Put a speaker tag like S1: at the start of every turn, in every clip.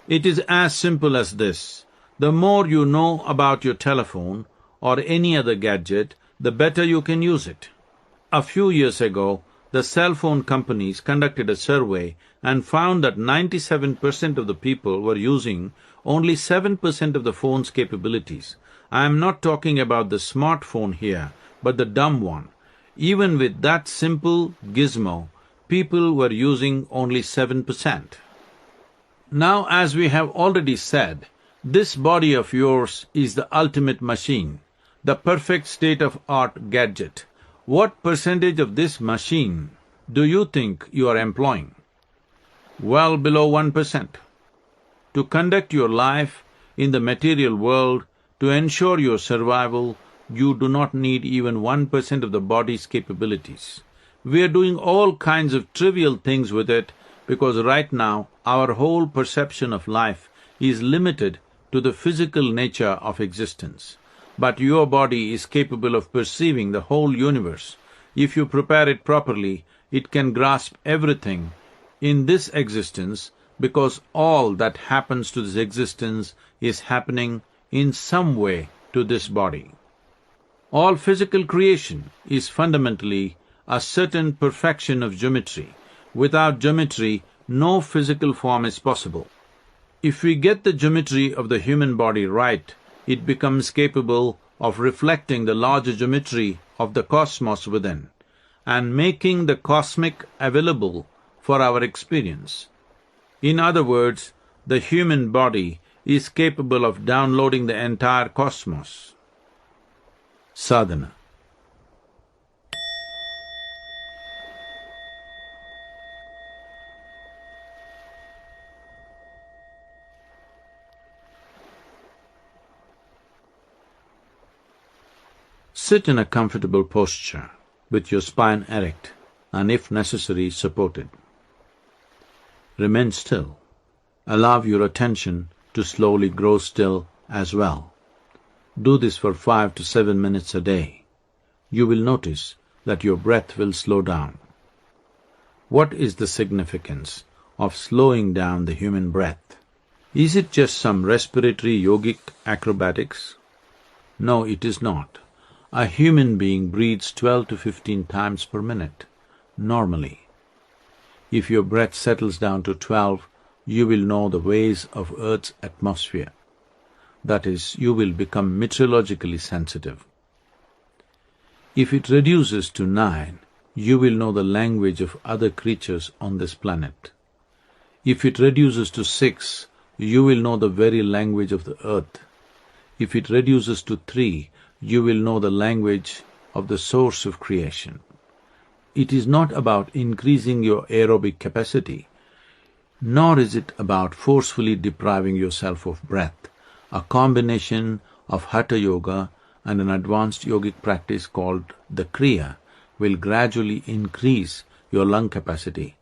S1: It is as simple as this. The more you know about your telephone or any other gadget, the better you can use it. A few years ago, the cell phone companies conducted a survey and found that 97% of the people were using only 7% of the phone's capabilities. I am not talking about the smartphone here, but the dumb one. Even with that simple gizmo, people were using only 7%. Now, as we have already said, this body of yours is the ultimate machine, the perfect state-of-art gadget. What percentage of this machine do you think you are employing? Well below 1%. To conduct your life in the material world, to ensure your survival, you do not need even 1% of the body's capabilities. We are doing all kinds of trivial things with it because right now our whole perception of life is limited to the physical nature of existence. But your body is capable of perceiving the whole universe. If you prepare it properly, it can grasp everything in this existence because all that happens to this existence is happening in some way to this body. All physical creation is fundamentally a certain perfection of geometry. Without geometry, no physical form is possible. If we get the geometry of the human body right, it becomes capable of reflecting the larger geometry of the cosmos within and making the cosmic available for our experience. In other words, the human body is capable of downloading the entire cosmos. Sadhana. Sit in a comfortable posture with your spine erect and, if necessary, supported. Remain still. Allow your attention to slowly grow still as well. Do this for 5 to 7 minutes a day. You will notice that your breath will slow down. What is the significance of slowing down the human breath? Is it just some respiratory yogic acrobatics? No, it is not. A human being breathes 12 to 15 times per minute, normally. If your breath settles down to 12, you will know the ways of Earth's atmosphere. That is, you will become meteorologically sensitive. If it reduces to 9, you will know the language of other creatures on this planet. If it reduces to 6, you will know the very language of the earth. If it reduces to 3, you will know the language of the source of creation. It is not about increasing your aerobic capacity, nor is it about forcefully depriving yourself of breath. A combination of Hatha Yoga and an advanced yogic practice called the Kriya will gradually increase your lung capacity,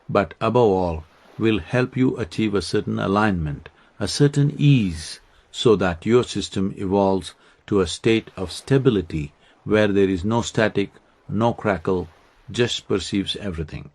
S1: but above all will help you achieve a certain alignment, a certain ease, so that your system evolves to a state of stability where there is no static, no crackle, just perceives everything.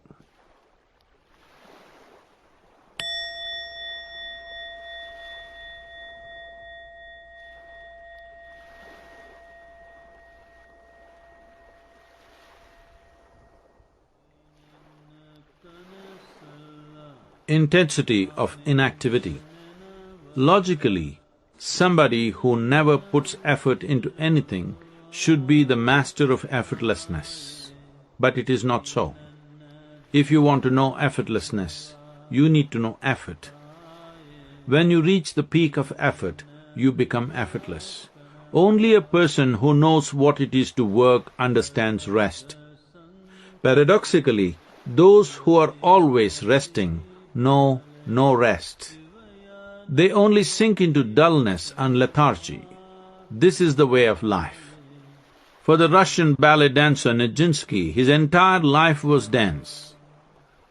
S1: Intensity of inactivity. Logically, somebody who never puts effort into anything should be the master of effortlessness. But it is not so. If you want to know effortlessness, you need to know effort. When you reach the peak of effort, you become effortless. Only a person who knows what it is to work understands rest. Paradoxically, those who are always resting know no rest. They only sink into dullness and lethargy. This is the way of life. For the Russian ballet dancer Nijinsky, his entire life was dance.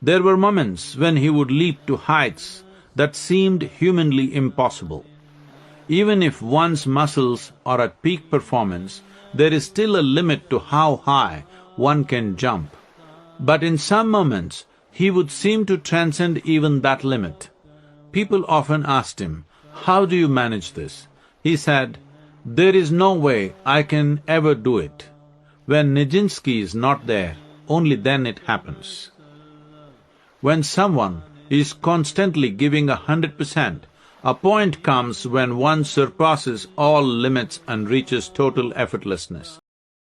S1: There were moments when he would leap to heights that seemed humanly impossible. Even if one's muscles are at peak performance, there is still a limit to how high one can jump. But in some moments, he would seem to transcend even that limit. People often asked him, "How do you manage this?" He said, "There is no way I can ever do it. When Nijinsky is not there, only then it happens." When someone is constantly giving 100%, a point comes when one surpasses all limits and reaches total effortlessness.